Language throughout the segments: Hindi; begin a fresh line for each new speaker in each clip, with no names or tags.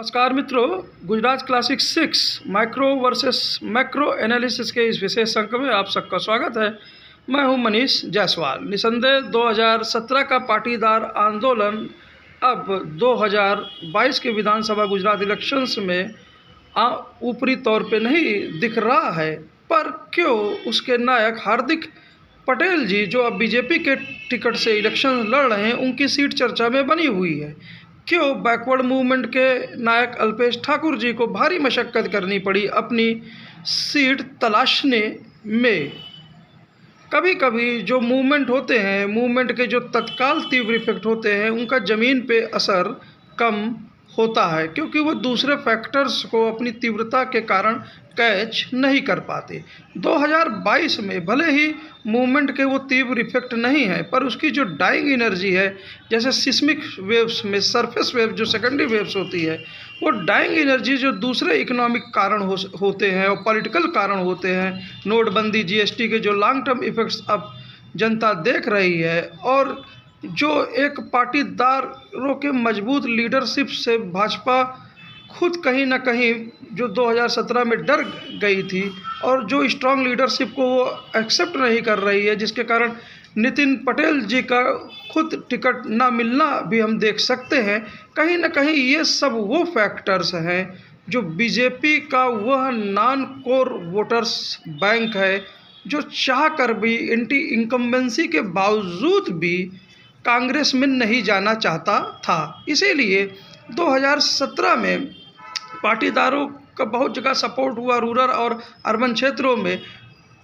नमस्कार मित्रों, Gujarat classic 6 micro versus macro analysis के इस विशेष अंक में आप सबका स्वागत है। मैं हूं मनीष जायसवाल। निसंदेह 2017 का पाटीदार आंदोलन अब 2022 के विधानसभा गुजरात इलेक्शंस में ऊपरी तौर पे नहीं दिख रहा है, पर क्यों उसके नायक हार्दिक पटेल जी, जो अब बीजेपी के टिकट से इलेक्शन लड़ रहे हैं, उनकी सीट चर्चा में बनी हुई है। क्यों बैकवर्ड मूवमेंट के नायक अल्पेश ठाकुर जी को भारी मशक्कत करनी पड़ी अपनी सीट तलाशने में। कभी कभी जो मूवमेंट होते हैं, मूवमेंट के जो तत्काल तीव्र इफेक्ट होते हैं, उनका ज़मीन पे असर कम होता है, क्योंकि वो दूसरे फैक्टर्स को अपनी तीव्रता के कारण कैच नहीं कर पाते। 2022 में भले ही मूवमेंट के वो तीव्र इफेक्ट नहीं है, पर उसकी जो डाइंग एनर्जी है, जैसे सिस्मिक वेव्स में सरफेस वेव जो सेकेंडरी वेव्स होती है, वो डाइंग एनर्जी जो दूसरे इकोनॉमिक कारण होते हैं और पॉलिटिकल कारण होते हैं, नोटबंदी, जीएसटी के जो लॉन्ग टर्म इफेक्ट्स अब जनता देख रही है, और जो एक पाटीदारों के मजबूत लीडरशिप से भाजपा खुद कहीं ना कहीं जो 2017 में डर गई थी, और जो स्ट्रांग लीडरशिप को वो एक्सेप्ट नहीं कर रही है, जिसके कारण नितिन पटेल जी का खुद टिकट ना मिलना भी हम देख सकते हैं। कहीं ना कहीं ये सब वो फैक्टर्स हैं जो बीजेपी का वह नॉन कोर वोटर्स बैंक है, जो चाह कर भी एंटी इनकम्बेंसी के बावजूद भी कांग्रेस में नहीं जाना चाहता था। इसीलिए 2017 में पाटीदारों का बहुत जगह सपोर्ट हुआ, रूरल और अर्बन क्षेत्रों में,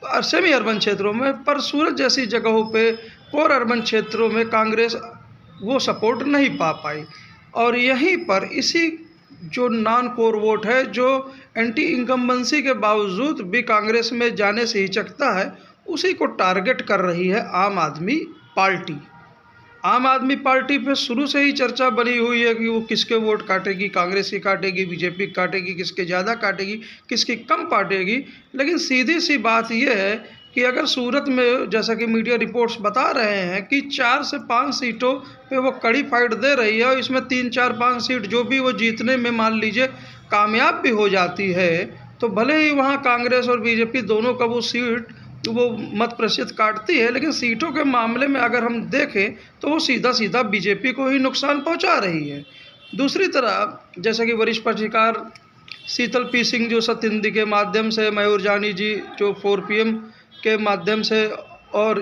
सेमी अर्बन क्षेत्रों में, पर सूरत जैसी जगहों पे कोर अर्बन क्षेत्रों में कांग्रेस वो सपोर्ट नहीं पा पाई। और यहीं पर इसी जो नॉन कोर वोट है, जो एंटी इनकम्बेंसी के बावजूद भी कांग्रेस में जाने से हिचकता है, उसी को टारगेट कर रही है आम आदमी पार्टी। आम आदमी पार्टी पे शुरू से ही चर्चा बनी हुई है कि वो किसके वोट काटेगी, कांग्रेस की काटेगी, बीजेपी की काटेगी, किसके ज़्यादा काटेगी, किसकी कम काटेगी। लेकिन सीधी सी बात यह है कि अगर सूरत में, जैसा कि मीडिया रिपोर्ट्स बता रहे हैं कि 4 से 5 सीटों पे वो कड़ी फाइट दे रही है, और इसमें 3, 4, 5 सीट जो भी वो जीतने में मान लीजिए कामयाब भी हो जाती है, तो भले ही वहाँ कांग्रेस और बीजेपी दोनों का वो सीट वो मत प्रतिशत काटती है, लेकिन सीटों के मामले में अगर हम देखें तो वो सीधा सीधा बीजेपी को ही नुकसान पहुंचा रही है। दूसरी तरफ जैसे कि वरिष्ठ पत्रकार शीतल पी सिंह जो सत्यहिंदी के माध्यम से, मयूर जानी जी जो 4 PM के माध्यम से, और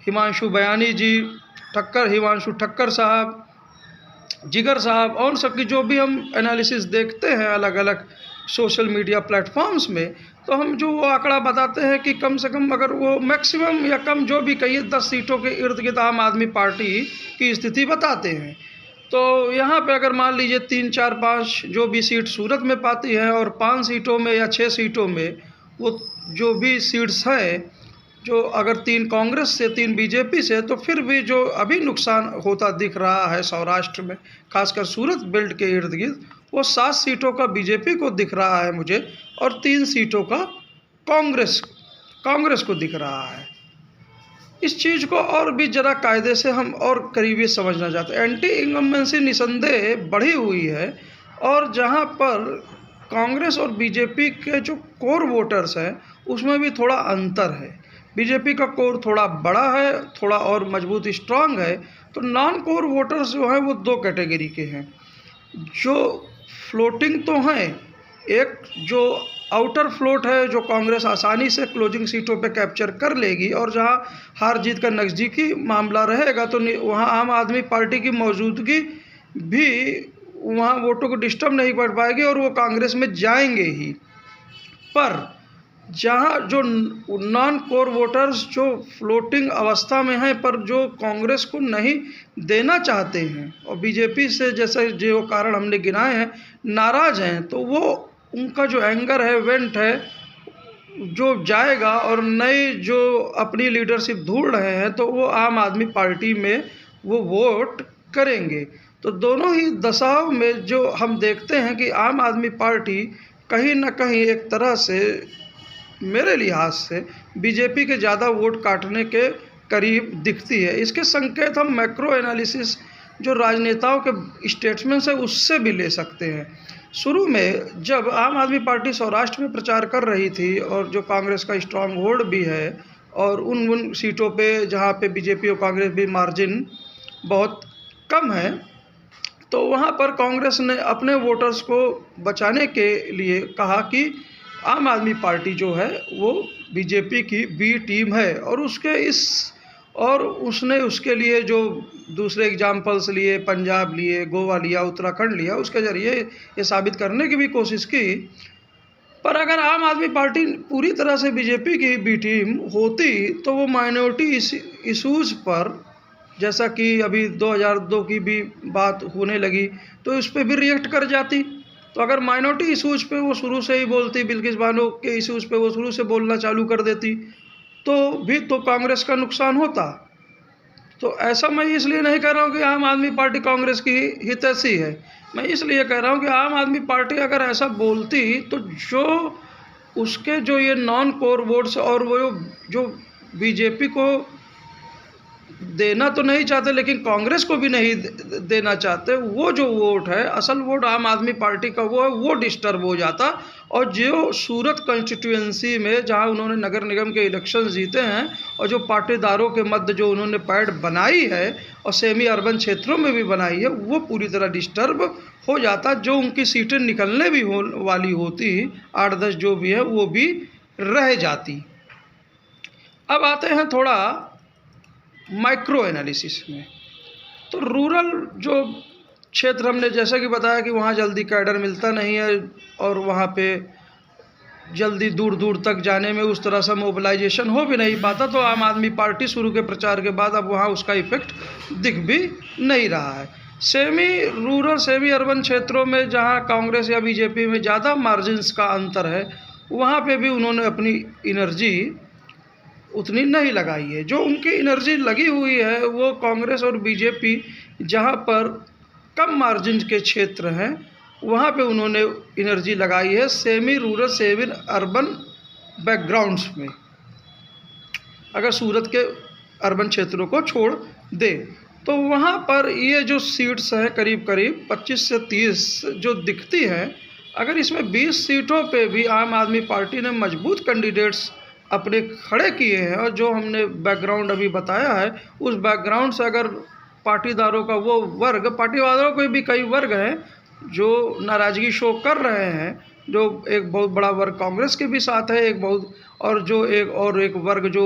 हिमांशु बयानी जी, हिमांशु ठक्कर साहब, जिगर साहब, और सबकी जो भी हम एनालिसिस देखते हैं अलग अलग सोशल मीडिया प्लेटफॉर्म्स में, तो हम जो वो आंकड़ा बताते हैं कि कम से कम, अगर वो मैक्सिमम या कम जो भी कहिए, 10 सीटों के इर्द गिर्द आम आदमी पार्टी की स्थिति बताते हैं। तो यहाँ पे अगर मान लीजिए 3, 4, 5 जो भी सीट सूरत में पाती है, और 5 सीटों में या 6 सीटों में वो जो भी सीट्स हैं, जो अगर 3 कांग्रेस से, 3 बीजेपी से, तो फिर भी जो अभी नुकसान होता दिख रहा है सौराष्ट्र में, खासकर सूरत बेल्ट के इर्द गिर्द, वो 7 सीटों का बीजेपी को दिख रहा है मुझे, और 3 सीटों का कांग्रेस को दिख रहा है। इस चीज़ को और भी ज़रा कायदे से हम और करीबी समझना चाहते हैं। एंटी इनकम्बेंसी निसंदेह बढ़ी हुई है, और जहां पर कांग्रेस और बीजेपी के जो कोर वोटर्स हैं, उसमें भी थोड़ा अंतर है। बीजेपी का कोर थोड़ा बड़ा है, थोड़ा और मजबूत स्ट्रांग है। तो नॉन कोर वोटर्स जो हैं वो 2 कैटेगरी के हैं, जो फ्लोटिंग तो हैं, एक जो आउटर फ्लोट है, जो कांग्रेस आसानी से क्लोजिंग सीटों पे कैप्चर कर लेगी, और जहां हार जीत का नज़दीकी मामला रहेगा तो वहां आम आदमी पार्टी की मौजूदगी भी वहां वोटों को डिस्टर्ब नहीं कर पाएगी, और वो कांग्रेस में जाएंगे ही। पर जहां जो नॉन कोर वोटर्स जो फ्लोटिंग अवस्था में हैं, पर जो कांग्रेस को नहीं देना चाहते हैं, और बीजेपी से जैसे जो कारण हमने गिनाए हैं नाराज़ हैं, तो वो उनका जो एंगर है, वेंट है, जो जाएगा, और नए जो अपनी लीडरशिप ढूंढ रहे हैं, तो वो आम आदमी पार्टी में वो वोट करेंगे। तो दोनों ही दशाओं में जो हम देखते हैं कि आम आदमी पार्टी कहीं ना कहीं एक तरह से, मेरे लिहाज से, बीजेपी के ज़्यादा वोट काटने के करीब दिखती है। इसके संकेत हम मैक्रो एनालिसिस जो राजनेताओं के स्टेटमेंट्स है उससे भी ले सकते हैं। शुरू में जब आम आदमी पार्टी सौराष्ट्र में प्रचार कर रही थी और जो कांग्रेस का स्ट्रांग होल्ड भी है, और उन सीटों पे जहाँ पे बीजेपी और कांग्रेस भी मार्जिन बहुत कम है, तो वहाँ पर कांग्रेस ने अपने वोटर्स को बचाने के लिए कहा कि आम आदमी पार्टी जो है वो बीजेपी की बी टीम है, और उसने उसके लिए जो दूसरे एग्जाम्पल्स लिए, पंजाब लिए, गोवा लिया, उत्तराखंड लिया, उसके ज़रिए ये साबित करने की भी कोशिश की। पर अगर आम आदमी पार्टी पूरी तरह से बीजेपी की बी टीम होती तो वो माइनॉरिटी इशूज़ पर, जैसा कि अभी 2002 की भी बात होने लगी, तो उस पर भी रिएक्ट कर जाती। तो अगर माइनॉरिटी इशूज़ पे वो शुरू से ही बोलती, बिल्किस बानो के इशूज़ पे वो शुरू से बोलना चालू कर देती, तो भी तो कांग्रेस का नुकसान होता। तो ऐसा मैं इसलिए नहीं कह रहा हूँ कि आम आदमी पार्टी कांग्रेस की हितैषी है, मैं इसलिए कह रहा हूँ कि आम आदमी पार्टी अगर ऐसा बोलती तो जो उसके जो ये नॉन कोर वोट्स और वो जो बीजेपी को देना तो नहीं चाहते लेकिन कांग्रेस को भी नहीं देना चाहते, वो जो वोट है, असल वोट आम आदमी पार्टी का वो है, वो डिस्टर्ब हो जाता। और जो सूरत कंस्टिट्यूएंसी में जहां उन्होंने नगर निगम के इलेक्शन जीते हैं और जो पाटीदारों के मध्य जो उन्होंने पैठ बनाई है और सेमी अर्बन क्षेत्रों में भी बनाई है, वो पूरी तरह डिस्टर्ब हो जाता। जो उनकी सीटें निकलने भी वाली होती 8-10 जो भी है वो भी रह जाती। अब आते हैं थोड़ा माइक्रो एनालिसिस में। तो रूरल जो क्षेत्र हमने जैसा कि बताया कि वहाँ जल्दी कैडर मिलता नहीं है और वहाँ पे जल्दी दूर दूर तक जाने में उस तरह से मोबिलाइजेशन हो भी नहीं पाता, तो आम आदमी पार्टी शुरू के प्रचार के बाद अब वहाँ उसका इफेक्ट दिख भी नहीं रहा है। सेमी रूरल सेमी अर्बन क्षेत्रों में जहाँ कांग्रेस या बीजेपी में ज़्यादा मार्जिन्स का अंतर है, वहाँ पे भी उन्होंने अपनी एनर्जी उतनी नहीं लगाई है। जो उनकी एनर्जी लगी हुई है वो कांग्रेस और बीजेपी जहाँ पर कम मार्जिन के क्षेत्र हैं वहाँ पे उन्होंने एनर्जी लगाई है semi rural semi urban backgrounds में। अगर सूरत के अर्बन क्षेत्रों को छोड़ दे तो वहाँ पर ये जो सीट्स हैं करीब करीब 25 से 30 जो दिखती हैं, अगर इसमें 20 सीटों पे भी आम आदमी पार्टी ने मजबूत कैंडिडेट्स अपने खड़े किए हैं और जो हमने बैकग्राउंड अभी बताया है उस बैकग्राउंड से अगर पाटीदारों का वो वर्ग, पाटीदारों के भी कई वर्ग हैं जो नाराज़गी शो कर रहे हैं, जो एक बहुत बड़ा वर्ग कांग्रेस के भी साथ है, एक वर्ग जो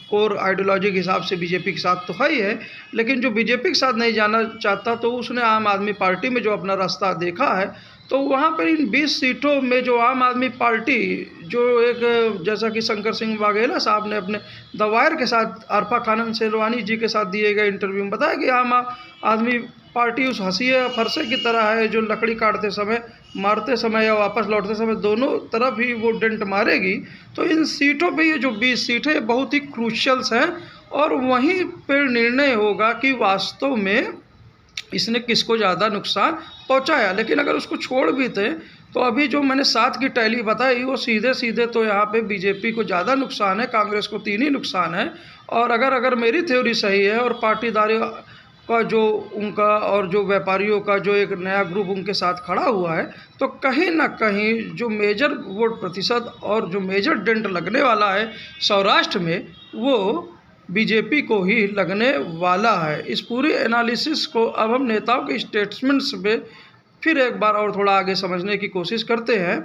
कोर आइडियोलॉजी के हिसाब से बीजेपी के साथ तो है ही है, लेकिन जो बीजेपी के साथ नहीं जाना चाहता तो उसने आम आदमी पार्टी में जो अपना रास्ता देखा है। तो वहाँ पर इन 20 सीटों में जो आम आदमी पार्टी जो एक, जैसा कि शंकर सिंह वाघेला साहब ने अपने द वायर के साथ आरफा खानम सेलवानी जी के साथ दिए गए इंटरव्यू में बताया कि आम आदमी पार्टी उस हंसिए फरसे की तरह है जो लकड़ी काटते समय, मारते समय या वापस लौटते समय दोनों तरफ ही वो डेंट मारेगी। तो इन सीटों पे ये जो 20 सीटें बहुत ही क्रूशियल्स हैं और वहीं पर निर्णय होगा कि वास्तव में इसने किसको ज़्यादा नुकसान पहुंचाया। लेकिन अगर उसको छोड़ भी थे तो अभी जो मैंने 7 की टैली बताई वो सीधे सीधे तो यहाँ पे बीजेपी को ज़्यादा नुकसान है, कांग्रेस को 3 ही नुकसान है। और अगर मेरी थ्योरी सही है और पाटीदारी का जो उनका और जो व्यापारियों का जो एक नया ग्रुप उनके साथ खड़ा हुआ है, तो कहीं ना कहीं जो मेजर वोट प्रतिशत और जो मेजर डेंट लगने वाला है सौराष्ट्र में वो बीजेपी को ही लगने वाला है। इस पूरी एनालिसिस को अब हम नेताओं के स्टेटमेंट्स में फिर एक बार और थोड़ा आगे समझने की कोशिश करते हैं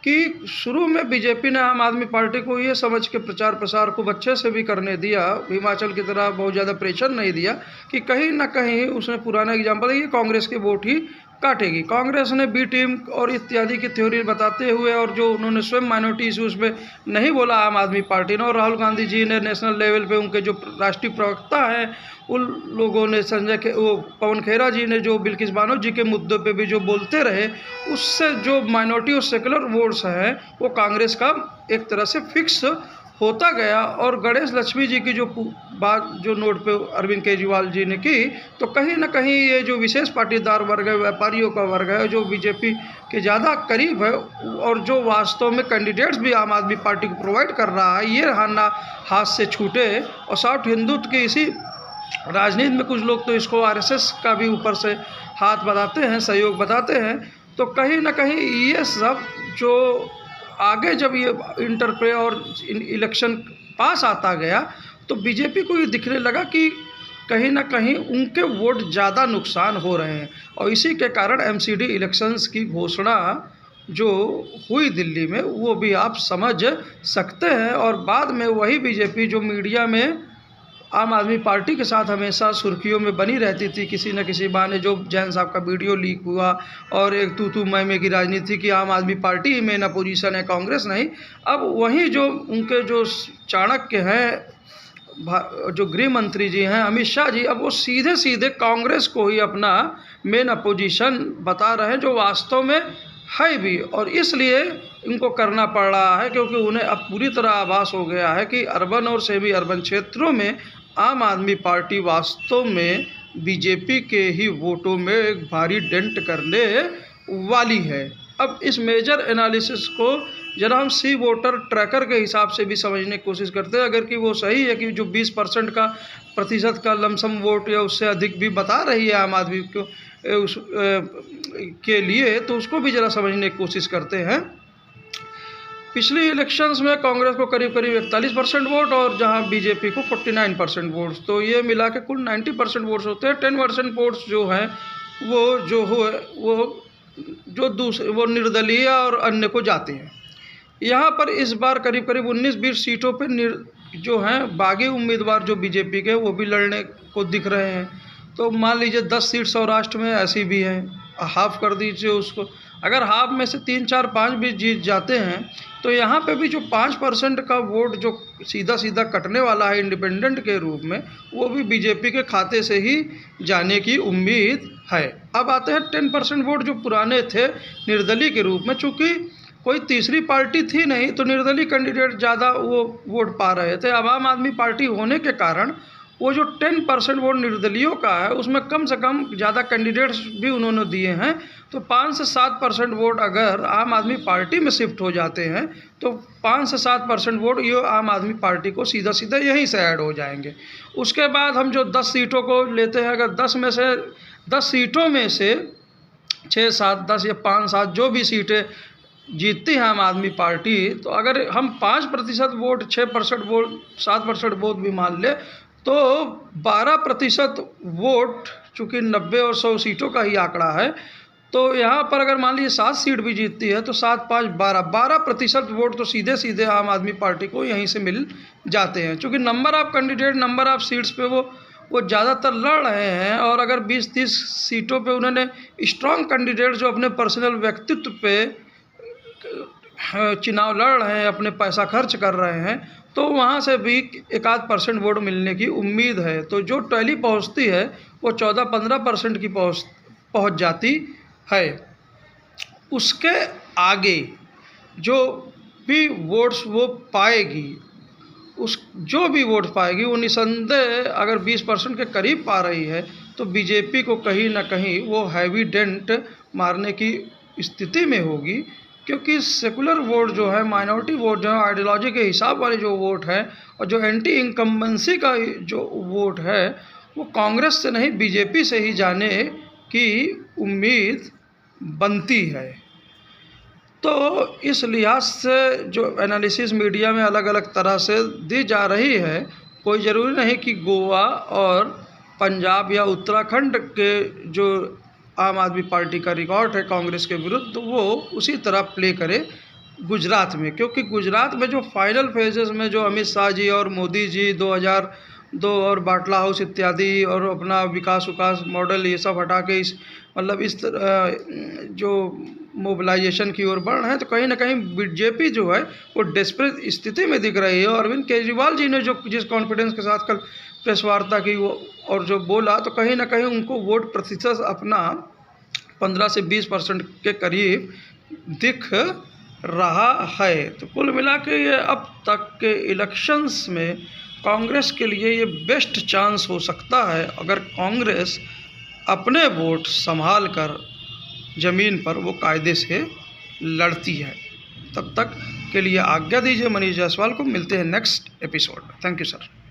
कि शुरू में बीजेपी ने आम आदमी पार्टी को ये समझ के प्रचार प्रसार खूब अच्छे से भी करने दिया, हिमाचल की तरह बहुत ज़्यादा प्रेशर नहीं दिया कि कहीं ना कहीं उसने पुराना एग्जाम्पल है ये कांग्रेस के वोट ही काटेगी। कांग्रेस ने बी टीम और इत्यादि की थ्योरी बताते हुए और जो उन्होंने स्वयं माइनॉरिटी इशूज़ पे नहीं बोला आम आदमी पार्टी ने, और राहुल गांधी जी ने नेशनल लेवल पे उनके जो राष्ट्रीय प्रवक्ता हैं उन लोगों ने पवन खेरा जी ने जो बिल्किस बानो जी के मुद्दों पे भी जो बोलते रहे, उससे जो माइनॉरिटी और सेकुलर वोट्स हैं वो कांग्रेस का एक तरह से फिक्स होता गया। और गणेश लक्ष्मी जी की जो बात जो नोट पे अरविंद केजरीवाल जी ने की, तो कहीं ना कहीं ये जो विशेष पाटीदार वर्ग है, व्यापारियों का वर्ग है जो बीजेपी के ज़्यादा करीब है और जो वास्तव में कैंडिडेट्स भी आम आदमी पार्टी को प्रोवाइड कर रहा है, ये ना हाथ से छूटे। और सॉफ्ट हिंदुत्व की इसी राजनीति में कुछ लोग तो इसको आरएसएस का भी ऊपर से हाथ बताते हैं, सहयोग बताते हैं। तो कहीं ना कहीं ये सब जो आगे जब ये इंटरप्ले और इलेक्शन पास आता गया तो बीजेपी को ये दिखने लगा कि कहीं ना कहीं उनके वोट ज़्यादा नुकसान हो रहे हैं, और इसी के कारण एमसीडी इलेक्शंस की घोषणा जो हुई दिल्ली में वो भी आप समझ सकते हैं। और बाद में वही बीजेपी जो मीडिया में आम आदमी पार्टी के साथ हमेशा सुर्खियों में बनी रहती थी, किसी न किसी बहाने जो जैन साहब का वीडियो लीक हुआ और एक तू मैं की राजनीति की आम आदमी पार्टी में ना पोजीशन है, कांग्रेस नहीं। अब वहीं जो उनके जो चाणक्य हैं, जो गृह मंत्री जी हैं अमित शाह जी, अब वो सीधे सीधे कांग्रेस को ही अपना मेन अपोजिशन बता रहे हैं, जो वास्तव में है भी। और इसलिए इनको करना पड़ रहा है क्योंकि उन्हें अब पूरी तरह आभास हो गया है कि अर्बन और सेमी अर्बन क्षेत्रों में आम आदमी पार्टी वास्तव में बीजेपी के ही वोटों में एक भारी डेंट करने वाली है। अब इस मेजर एनालिसिस को जरा हम सी वोटर ट्रैकर के हिसाब से भी समझने की कोशिश करते हैं। अगर कि वो सही है कि जो 20% का प्रतिशत का लमसम वोट या उससे अधिक भी बता रही है आम आदमी को उस के लिए, तो उसको भी ज़रा समझने की कोशिश करते हैं। पिछली इलेक्शंस में कांग्रेस को करीब 41% वोट और जहां बीजेपी को 49% वोट्स, तो ये मिला के कुल 90% वोट्स होते हैं। 10% वोट्स जो हैं वो दूसरे निर्दलीय और अन्य को जाते हैं। यहाँ पर इस बार करीब 19-20 सीटों पर जो हैं बागी उम्मीदवार जो बीजेपी के वो भी लड़ने को दिख रहे हैं। तो मान लीजिए 10 सीट सौराष्ट्र में ऐसी भी हैं, हाफ कर दीजिए उसको। अगर हाफ में से 3, 4, 5 भी जीत जाते हैं तो यहाँ पे भी जो 5% का वोट जो सीधा कटने वाला है इंडिपेंडेंट के रूप में, वो भी बीजेपी के खाते से ही जाने की उम्मीद है। अब आते हैं 10% वोट जो पुराने थे निर्दलीय के रूप में। चूँकि कोई तीसरी पार्टी थी नहीं तो निर्दलीय कैंडिडेट ज़्यादा वो वोट पा रहे थे। अब आम आदमी पार्टी होने के कारण वो जो 10% वोट निर्दलीयों का है उसमें कम से कम ज़्यादा कैंडिडेट्स भी उन्होंने दिए हैं। तो 5 से 7% वोट अगर आम आदमी पार्टी में शिफ्ट हो जाते हैं तो 5 से 7% वोट ये आम आदमी पार्टी को सीधा यहीं से ऐड हो जाएंगे। उसके बाद हम जो 10 सीटों को लेते हैं, अगर 10 सीटों में से 6, 7, 10 या 5, 7 जो भी सीटें जीतती है आम आदमी पार्टी, तो अगर हम 5% वोट, 6% वोट, 7% वोट भी मान ले तो 12% वोट, चूँकि 90 और 100 सीटों का ही आंकड़ा है, तो यहाँ पर अगर मान लीजिए 7 सीट भी जीतती है तो 7, 5, 12% वोट तो सीधे आम आदमी पार्टी को यहीं से मिल जाते हैं। चूँकि number of candidate, number of seats पे वो ज़्यादातर लड़ रहे हैं। और अगर 20-30 सीटों पे उन्होंने स्ट्रॉन्ग कैंडिडेट जो अपने पर्सनल व्यक्तित्व पे चुनाव लड़ रहे हैं, अपने पैसा खर्च कर रहे हैं, तो वहाँ से भी 1-8% वोट मिलने की उम्मीद है। तो जो टैली पहुँचती है वो 14-15% की पहुँच जाती है। उसके आगे जो भी वोट्स वो पाएगी, जो भी वोट पाएगी वो निसंदेह अगर 20% के करीब पा रही है तो बीजेपी को कहीं ना कहीं वो हैवी डेंट मारने की स्थिति में होगी। क्योंकि सेकुलर वोट जो है, माइनॉरिटी वोट जो है, आइडियोलॉजी के हिसाब वाले जो वोट है और जो एंटी इनकम्बेंसी का जो वोट है वो कांग्रेस से नहीं बीजेपी से ही जाने की उम्मीद बनती है। तो इस लिहाज से जो एनालिसिस मीडिया में अलग अलग तरह से दी जा रही है, कोई ज़रूरी नहीं कि गोवा और पंजाब या उत्तराखंड के जो आम आदमी पार्टी का रिकॉर्ड है कांग्रेस के विरुद्ध वो उसी तरह प्ले करे गुजरात में। क्योंकि गुजरात में जो फाइनल फेजेस में जो अमित शाह जी और मोदी जी 2002 और बाटला हाउस इत्यादि और अपना विकास मॉडल ये सब हटा के इस जो मोबिलाइजेशन की ओर बढ़ रहे हैं, तो कहीं ना कहीं बीजेपी जो है वो डेस्परेट स्थिति में दिख रही है। और अरविंद केजरीवाल जी ने जो जिस कॉन्फिडेंस के साथ कल प्रेस वार्ता की वो और जो बोला, तो कहीं ना कहीं उनको वोट प्रतिशत अपना 15 से 20% के करीब दिख रहा है। तो कुल मिला के ये अब तक के इलेक्शंस में कांग्रेस के लिए ये बेस्ट चांस हो सकता है अगर कांग्रेस अपने वोट संभाल कर ज़मीन पर वो कायदे से लड़ती है। तब तक के लिए आज्ञा दीजिए। मनीष जायसवाल को मिलते हैं नेक्स्ट एपिसोड में। Thank you sir.